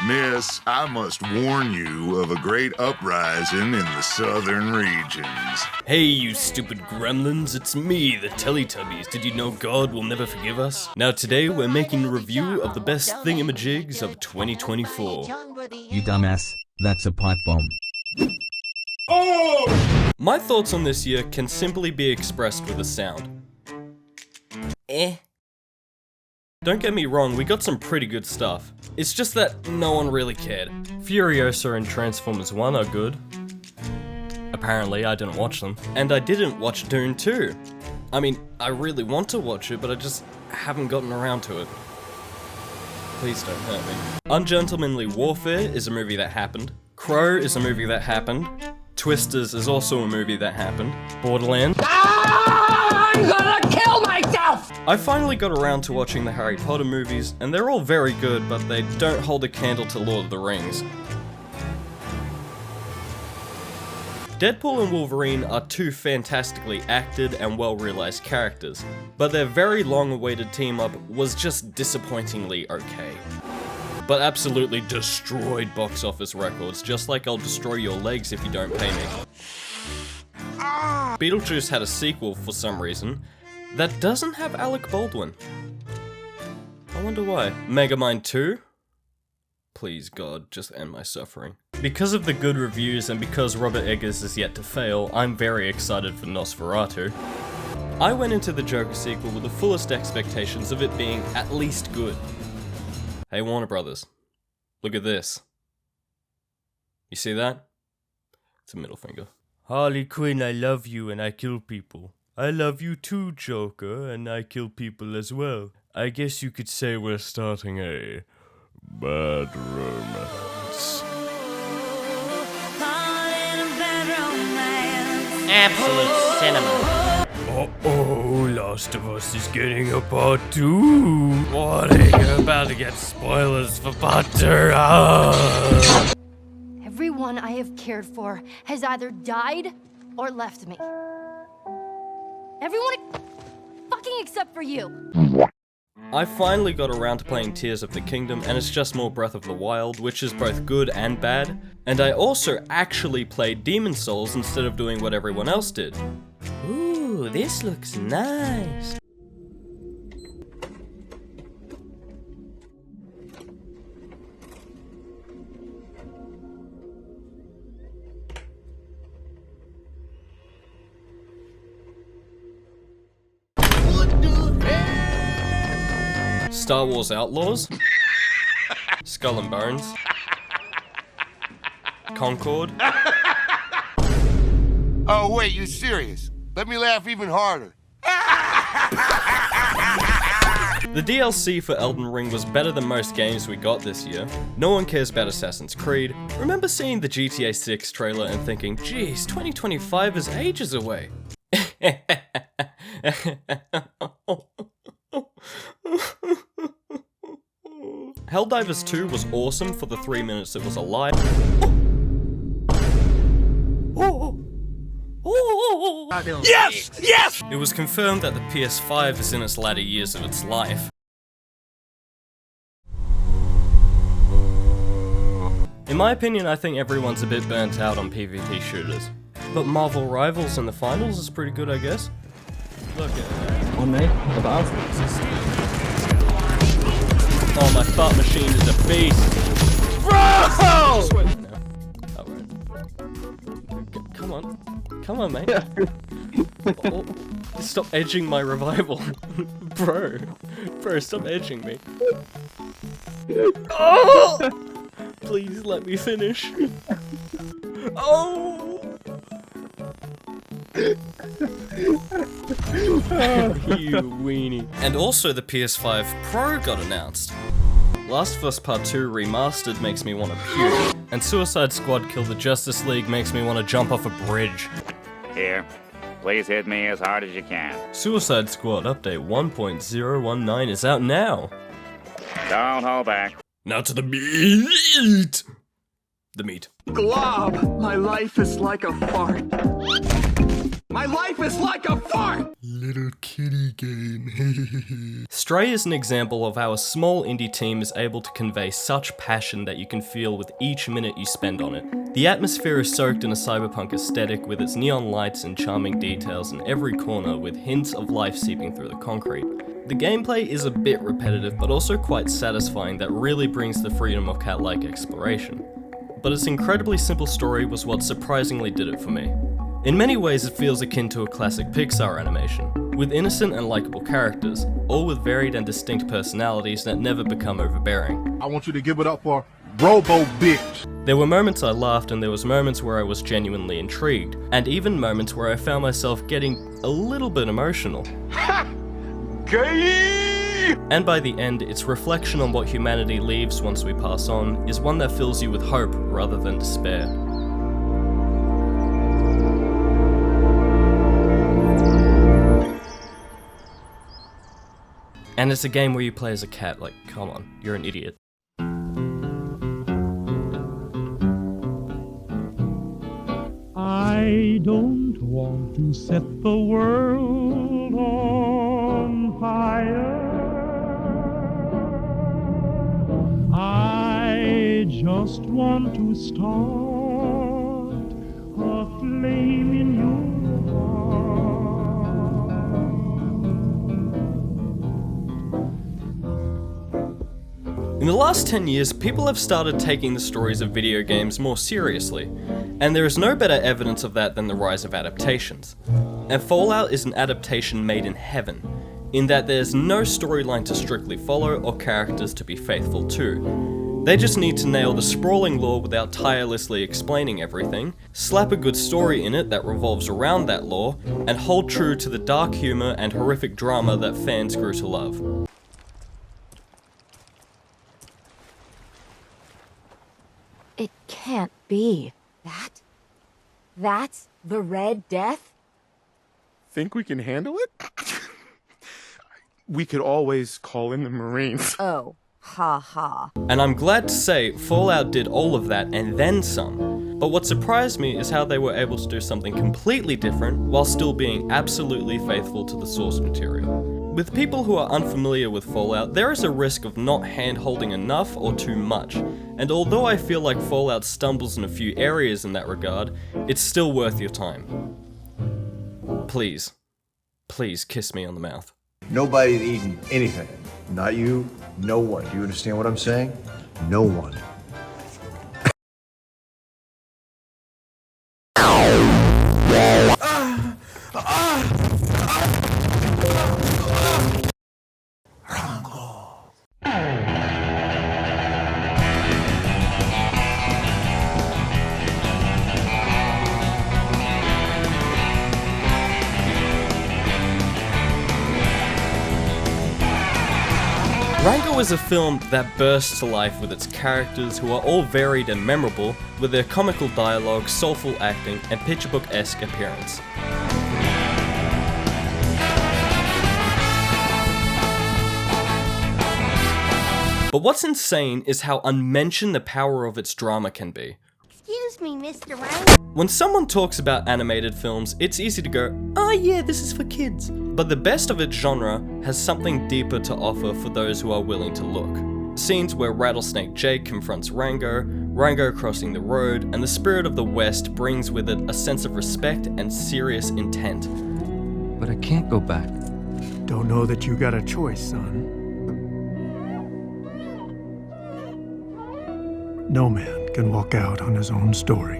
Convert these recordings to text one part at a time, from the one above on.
Miss, I must warn you of a great uprising in the southern regions. Hey, you stupid gremlins, it's me, the Teletubbies. Did you know God will never forgive us? Now today we're making a review of the best thingamajigs of 2024. You dumbass, that's a pipe bomb. Oh! My thoughts on this year can simply be expressed with a sound. Don't get me wrong, we got some pretty good stuff. It's just that no one really cared. Furiosa and Transformers 1 are good. Apparently, I didn't watch them. And I didn't watch Dune 2. I mean, I really want to watch it, but I just haven't gotten around to it. Please don't hurt me. Ungentlemanly Warfare is a movie that happened. Crow is a movie that happened. Twisters is also a movie that happened. Borderlands. I'm gonna kill myself! I finally got around to watching the Harry Potter movies, and they're all very good, but they don't hold a candle to Lord of the Rings. Deadpool and Wolverine are two fantastically acted and well-realized characters, but their very long-awaited team-up was just disappointingly okay. But absolutely destroyed box office records, just like I'll destroy your legs if you don't pay me. Beetlejuice had a sequel for some reason that doesn't have Alec Baldwin. I wonder why. Megamind 2? Please God, just end my suffering. Because of the good reviews and because Robert Eggers is yet to fail, I'm very excited for Nosferatu. I went into the Joker sequel with the fullest expectations of it being at least good. Hey Warner Brothers, look at this. You see that? It's a middle finger. Harley Quinn, I love you and I kill people. I love you too, Joker, and I kill people as well. I guess you could say we're starting a bad romance. Absolute cinema. Uh-oh, Last of Us is getting a part 2. Warning, you're about to get spoilers for part 2. Everyone I have cared for has either died or left me. Everyone fucking except for you. I finally got around to playing Tears of the Kingdom, and it's just more Breath of the Wild, which is both good and bad. And I also actually played Demon's Souls instead of doing what everyone else did. Ooh, this looks nice. Star Wars Outlaws, Skull and Bones, Concord. Oh wait, you serious? Let me laugh even harder. The DLC for Elden Ring was better than most games we got this year. No one cares about Assassin's Creed. Remember seeing the GTA 6 trailer and thinking, geez, 2025 is ages away. Helldivers 2 was awesome for the 3 minutes it was alive. Yes! Yes! It was confirmed that the PS5 is in its latter years of its life. In my opinion, I think everyone's a bit burnt out on PvP shooters. But Marvel Rivals in the finals is pretty good, I guess. Look at that. On me, above. Oh, my fart machine is a beast! Bro! Come on. Come on, mate. Oh, stop edging my revival. Bro, stop edging me. Oh! Please let me finish. Oh! You weenie. And also the PS5 Pro got announced. Last of Us Part 2 Remastered makes me want to puke, and Suicide Squad Kill the Justice League makes me want to jump off a bridge. Here, please hit me as hard as you can. Suicide Squad Update 1.019 is out now. Don't hold back. Now to the meat! The meat. Glob, my life is like a fart. My life is like a fart! Little kitty game. Stray is an example of how a small indie team is able to convey such passion that you can feel with each minute you spend on it. The atmosphere is soaked in a cyberpunk aesthetic with its neon lights and charming details in every corner with hints of life seeping through the concrete. The gameplay is a bit repetitive but also quite satisfying that really brings the freedom of cat-like exploration. But its incredibly simple story was what surprisingly did it for me. In many ways it feels akin to a classic Pixar animation, with innocent and likable characters, all with varied and distinct personalities that never become overbearing. I want you to give it up for Robo Bitch. There were moments I laughed and there was moments where I was genuinely intrigued, and even moments where I found myself getting a little bit emotional. Ha! Gay! And by the end, its reflection on what humanity leaves once we pass on is one that fills you with hope rather than despair. And it's a game where you play as a cat, like, come on, you're an idiot. I don't want to set the world on fire. I just want to start a flame in your heart. In the last 10 years, people have started taking the stories of video games more seriously, and there is no better evidence of that than the rise of adaptations. And Fallout is an adaptation made in heaven, in that there's no storyline to strictly follow or characters to be faithful to. They just need to nail the sprawling lore without tirelessly explaining everything, slap a good story in it that revolves around that lore, and hold true to the dark humor and horrific drama that fans grew to love. It can't be. That's the Red Death? Think we can handle it? We could always call in the Marines. Oh, ha ha. And I'm glad to say, Fallout did all of that and then some. But what surprised me is how they were able to do something completely different while still being absolutely faithful to the source material. With people who are unfamiliar with Fallout, there is a risk of not hand-holding enough or too much, and although I feel like Fallout stumbles in a few areas in that regard, it's still worth your time. Please, please kiss me on the mouth. Nobody's eating anything. Not you, no one. Do you understand what I'm saying? No one. Rango is a film that bursts to life with its characters who are all varied and memorable, with their comical dialogue, soulful acting, and picture book-esque appearance. But what's insane is how unmentioned the power of its drama can be. Excuse me, Mr. Rango. When someone talks about animated films, it's easy to go, oh yeah, this is for kids. But the best of its genre has something deeper to offer for those who are willing to look. Scenes where Rattlesnake Jake confronts Rango, Rango crossing the road, and the spirit of the West brings with it a sense of respect and serious intent. But I can't go back. Don't know that you got a choice, son. No man can walk out on his own story.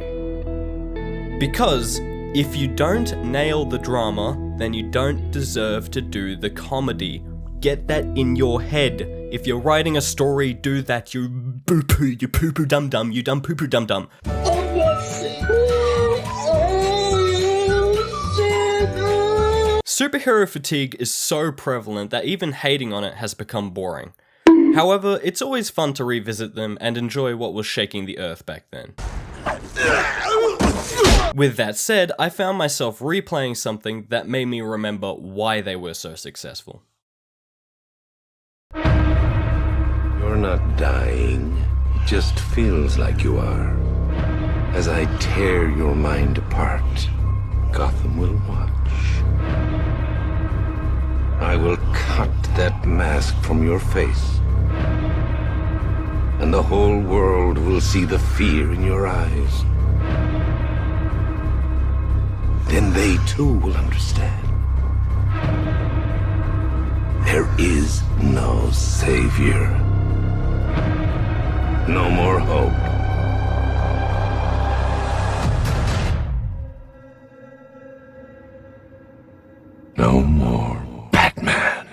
Because if you don't nail the drama, then you don't deserve to do the comedy. Get that in your head. If you're writing a story, do that, you boo-poo, you poo-poo dum-dum, you dumb poo-poo dum-dum. Superhero fatigue is so prevalent that even hating on it has become boring. However, it's always fun to revisit them and enjoy what was shaking the earth back then. With that said, I found myself replaying something that made me remember why they were so successful. You're not dying, it just feels like you are. As I tear your mind apart, Gotham will watch. I will cut that mask from your face, and the whole world will see the fear in your eyes. Then they too will understand. There is no savior. No more hope. No more Batman.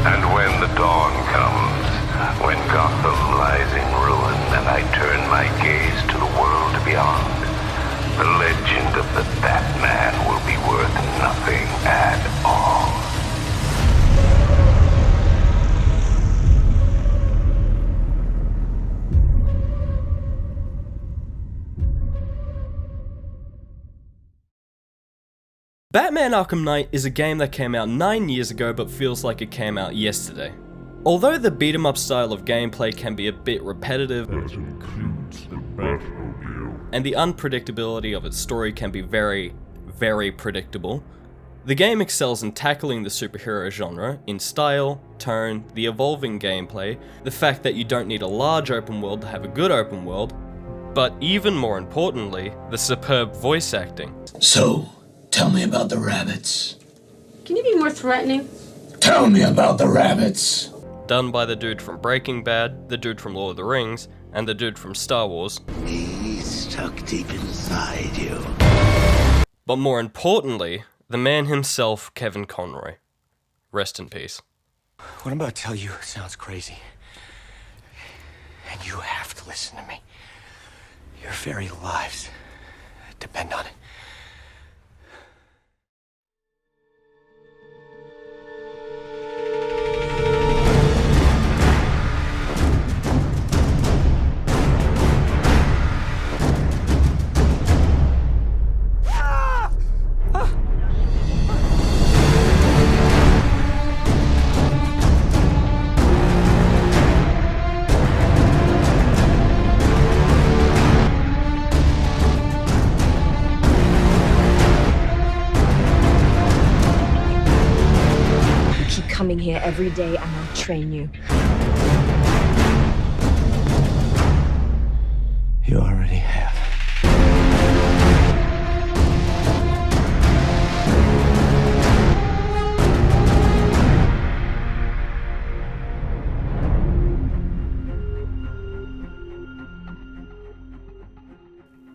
And when the dawn comes, when Gotham lies in ruin, and I turn my gaze to the world beyond, the legend of the Batman will be worth nothing at all. Batman Arkham Knight is a game that came out 9 years ago but feels like it came out yesterday. Although the beat-em-up style of gameplay can be a bit repetitive, That includes the Batmobile. and the unpredictability of its story can be very, very predictable, the game excels in tackling the superhero genre in style, tone, the evolving gameplay, the fact that you don't need a large open world to have a good open world, but even more importantly, the superb voice acting. So, tell me about the rabbits. Can you be more threatening? Tell me about the rabbits. Done by the dude from Breaking Bad, the dude from Lord of the Rings, and the dude from Star Wars. Me stuck deep inside you. But more importantly, the man himself, Kevin Conroy. Rest in peace. What I'm about to tell you sounds crazy. And you have to listen to me. Your very lives depend on it. Coming here every day and I'll train you. You already have.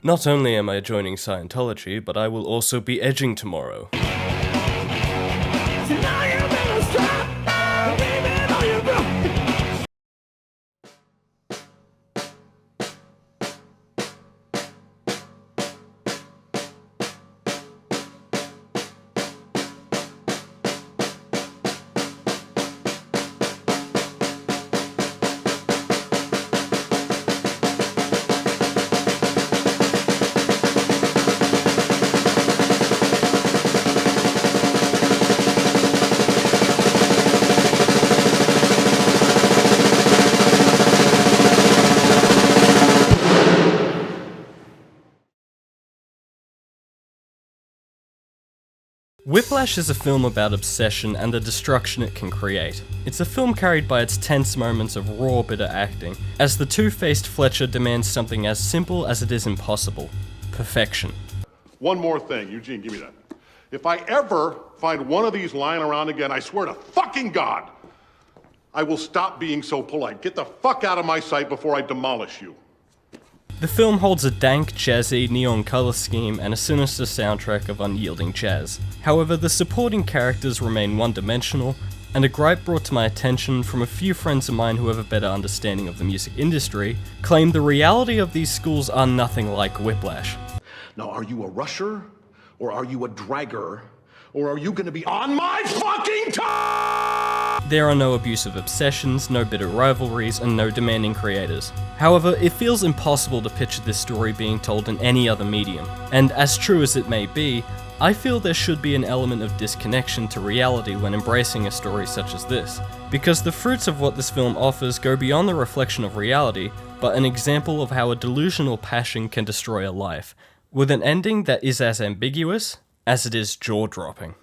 Not only am I joining Scientology, but I will also be edging tomorrow. Whiplash is a film about obsession and the destruction it can create. It's a film carried by its tense moments of raw, bitter acting, as the two-faced Fletcher demands something as simple as it is impossible: perfection. One more thing, Eugene, give me that. If I ever find one of these lying around again, I swear to fucking God, I will stop being so polite. Get the fuck out of my sight before I demolish you. The film holds a dank, jazzy, neon color scheme and a sinister soundtrack of unyielding jazz. However, the supporting characters remain one-dimensional, and a gripe brought to my attention from a few friends of mine who have a better understanding of the music industry claim the reality of these schools are nothing like Whiplash. Now, are you a rusher, or are you a dragger, or are you gonna be on my fucking time? There are no abusive obsessions, no bitter rivalries, and no demanding creators. However, it feels impossible to picture this story being told in any other medium, and as true as it may be, I feel there should be an element of disconnection to reality when embracing a story such as this, because the fruits of what this film offers go beyond the reflection of reality, but an example of how a delusional passion can destroy a life, with an ending that is as ambiguous as it is jaw-dropping.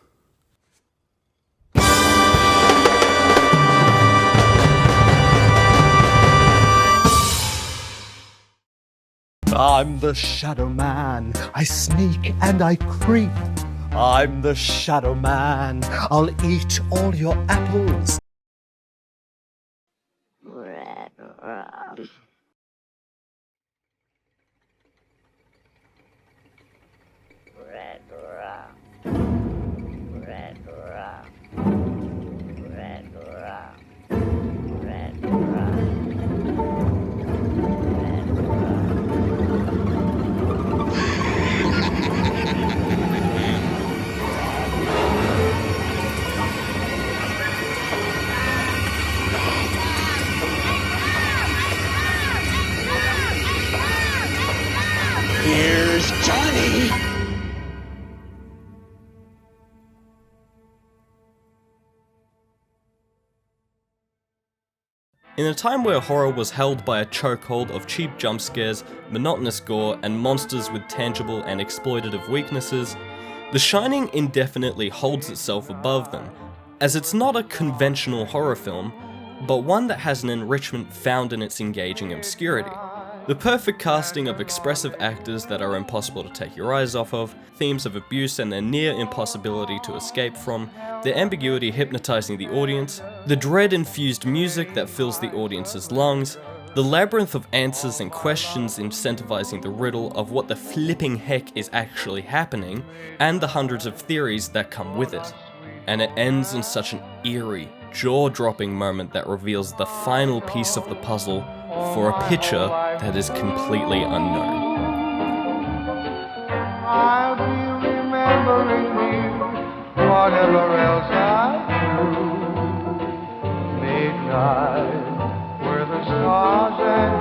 I'm the Shadow Man. I sneak and I creep. I'm the Shadow Man. I'll eat all your apples. Red rum. Red rum. Red rum. Red rum. Red rum. Here's Johnny. In a time where horror was held by a chokehold of cheap jump scares, monotonous gore, and monsters with tangible and exploitative weaknesses, The Shining indefinitely holds itself above them, as it's not a conventional horror film, but one that has an enrichment found in its engaging obscurity. The perfect casting of expressive actors that are impossible to take your eyes off of, themes of abuse and their near impossibility to escape from, their ambiguity hypnotizing the audience, the dread-infused music that fills the audience's lungs, the labyrinth of answers and questions incentivizing the riddle of what the flipping heck is actually happening, and the hundreds of theories that come with it. And it ends in such an eerie, jaw-dropping moment that reveals the final piece of the puzzle for a picture that is completely unknown. I'll be remembering you, whatever else I do. Midnight, where the stars and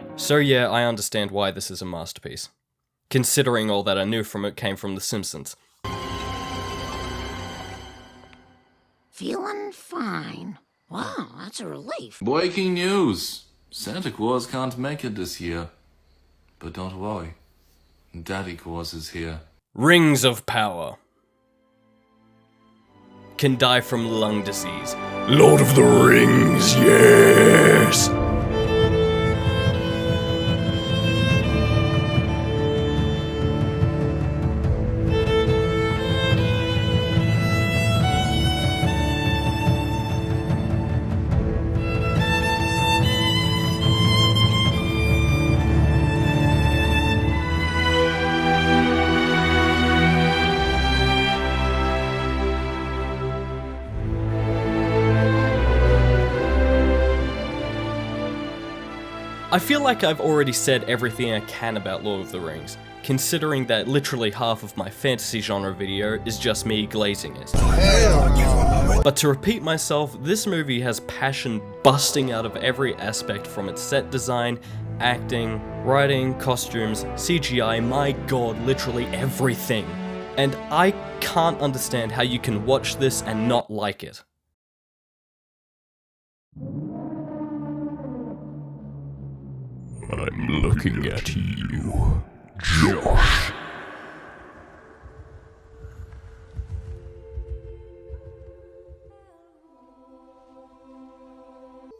you. So yeah, I understand why this is a masterpiece, considering all that I knew from it came from The Simpsons. Feeling fine. Wow, that's a relief. Breaking news! Santa Claus can't make it this year. But don't worry, Daddy Claus is here. Rings of Power. Can die from lung disease. Lord of the Rings, yes! I feel like I've already said everything I can about Lord of the Rings, considering that literally half of my fantasy genre video is just me glazing it. But to repeat myself, this movie has passion busting out of every aspect, from its set design, acting, writing, costumes, CGI, my god, literally everything. And I can't understand how you can watch this and not like it. I'm looking at you, Josh.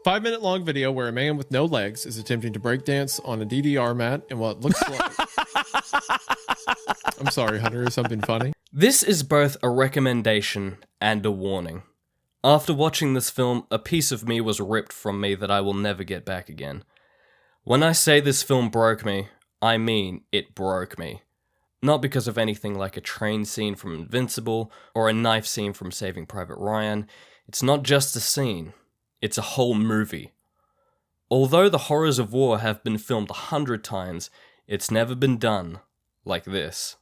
Five-minute long video where a man with no legs is attempting to break dance on a DDR mat in what looks like... I'm sorry, Hunter, is something funny? This is both a recommendation and a warning. After watching this film, a piece of me was ripped from me that I will never get back again. When I say this film broke me, I mean it broke me. Not because of anything like a train scene from Invincible or a knife scene from Saving Private Ryan. It's not just a scene, it's a whole movie. Although the horrors of war have been filmed 100 times, it's never been done like this.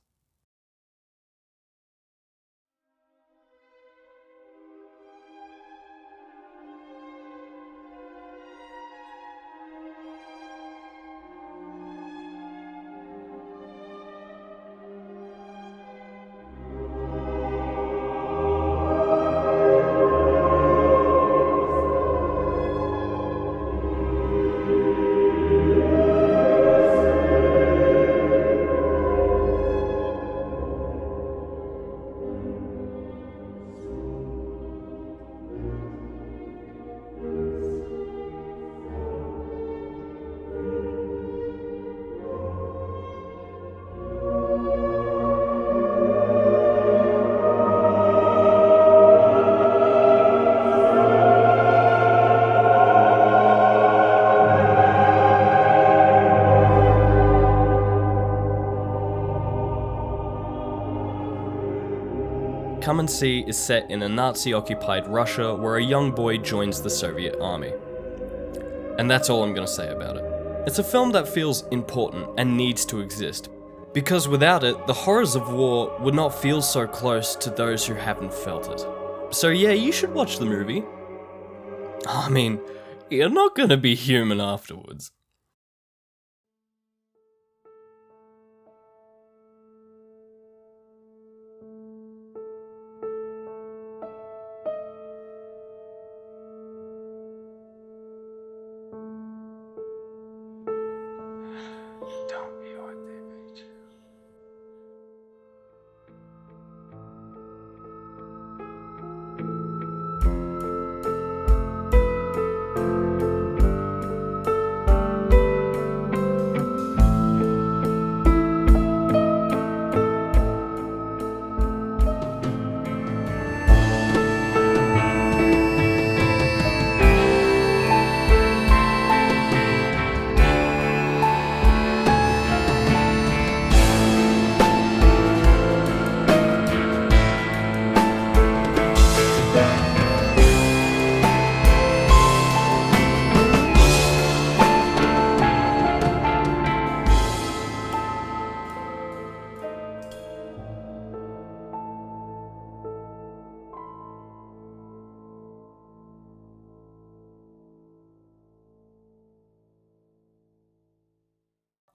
come and see is set in a Nazi-occupied Russia where a young boy joins the Soviet army. And that's all I'm gonna say about it. It's a film that feels important and needs to exist, because without it, the horrors of war would not feel so close to those who haven't felt it. So yeah, you should watch the movie. I mean, you're not gonna be human afterwards.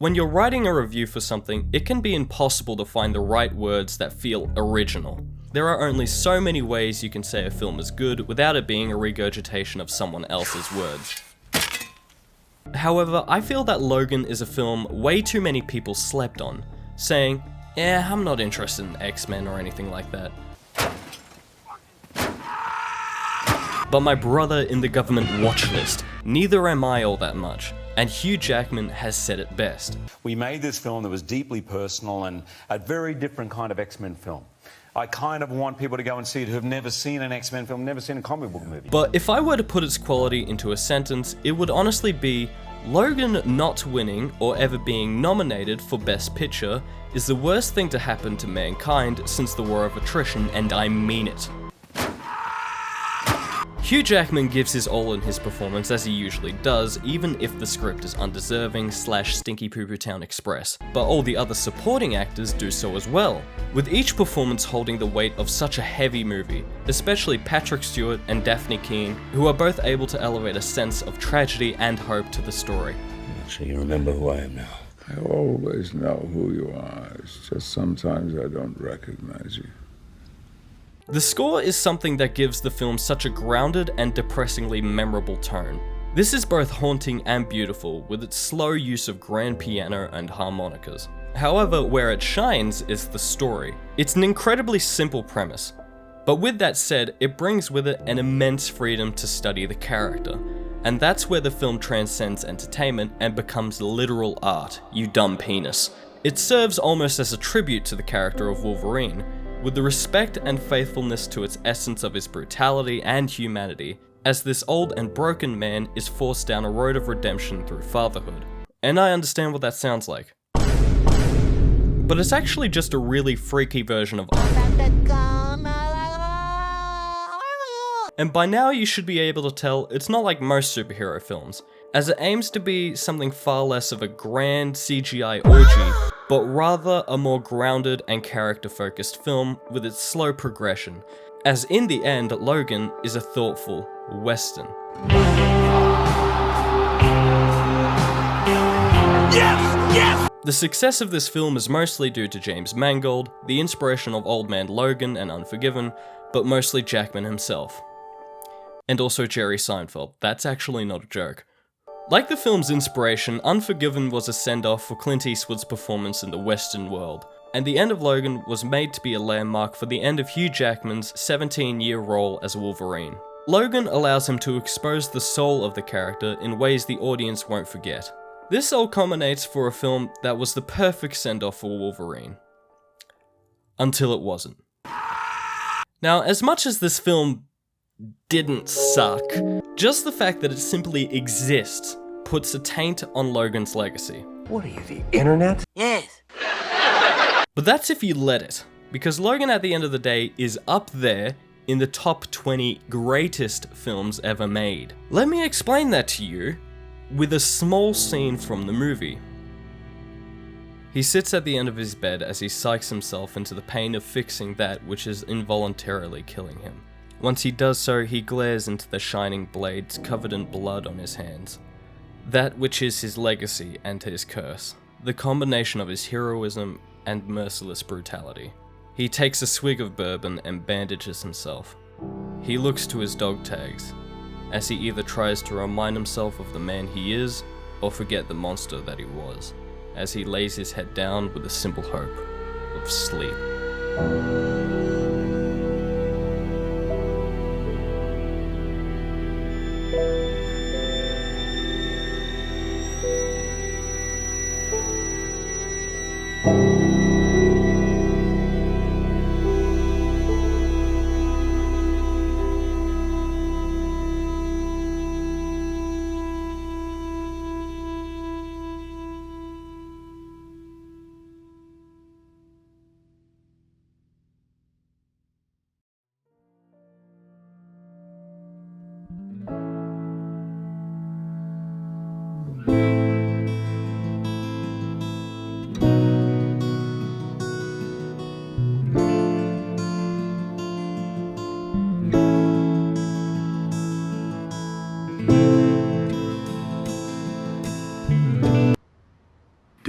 When you're writing a review for something, it can be impossible to find the right words that feel original. There are only so many ways you can say a film is good without it being a regurgitation of someone else's words. However, I feel that Logan is a film way too many people slept on, saying, I'm not interested in X-Men or anything like that. But my brother in the government watch list, neither am I all that much. And Hugh Jackman has said it best. We made this film that was deeply personal and a very different kind of X-Men film. I kind of want people to go and see it who have never seen an X-Men film, never seen a comic book movie. But if I were to put its quality into a sentence, it would honestly be, Logan not winning or ever being nominated for Best Picture is the worst thing to happen to mankind since the War of Attrition, and I mean it. Hugh Jackman gives his all in his performance, as he usually does, even if the script is undeserving / Stinky Poo Poo Town Express, but all the other supporting actors do so as well, with each performance holding the weight of such a heavy movie, especially Patrick Stewart and Daphne Keane, who are both able to elevate a sense of tragedy and hope to the story. So you remember who I am now? I always know who you are, it's just sometimes I don't recognize you. The score is something that gives the film such a grounded and depressingly memorable tone. This is both haunting and beautiful, with its slow use of grand piano and harmonicas. However, where it shines is the story. It's an incredibly simple premise, but with that said, it brings with it an immense freedom to study the character, and that's where the film transcends entertainment and becomes literal art, you dumb penis. It serves almost as a tribute to the character of Wolverine, with the respect and faithfulness to its essence of his brutality and humanity, as this old and broken man is forced down a road of redemption through fatherhood. And I understand what that sounds like. But it's actually just a really freaky version of art. And by now you should be able to tell it's not like most superhero films, as it aims to be something far less of a grand CGI orgy, but rather a more grounded and character-focused film with its slow progression, as in the end, Logan is a thoughtful Western. Yes! Yes! The success of this film is mostly due to James Mangold, the inspiration of Old Man Logan and Unforgiven, but mostly Jackman himself. And also Jerry Seinfeld, that's actually not a joke. Like the film's inspiration, Unforgiven was a send-off for Clint Eastwood's performance in the Western world, and the end of Logan was made to be a landmark for the end of Hugh Jackman's 17-year role as Wolverine. Logan allows him to expose the soul of the character in ways the audience won't forget. This all culminates for a film that was the perfect send-off for Wolverine. Until it wasn't. Now, as much as this film didn't suck, just the fact that it simply exists puts a taint on Logan's legacy. What are you, the internet? Yes. But that's if you let it. Because Logan, at the end of the day, is up there in the top 20 greatest films ever made. Let me explain that to you with a small scene from the movie. He sits at the end of his bed as he psychs himself into the pain of fixing that which is involuntarily killing him. Once he does so, he glares into the shining blades covered in blood on his hands. That which is his legacy and his curse. The combination of his heroism and merciless brutality. He takes a swig of bourbon and bandages himself. He looks to his dog tags, as he either tries to remind himself of the man he is, or forget the monster that he was, as he lays his head down with the simple hope of sleep.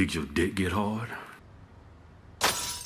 Did your dick get hard?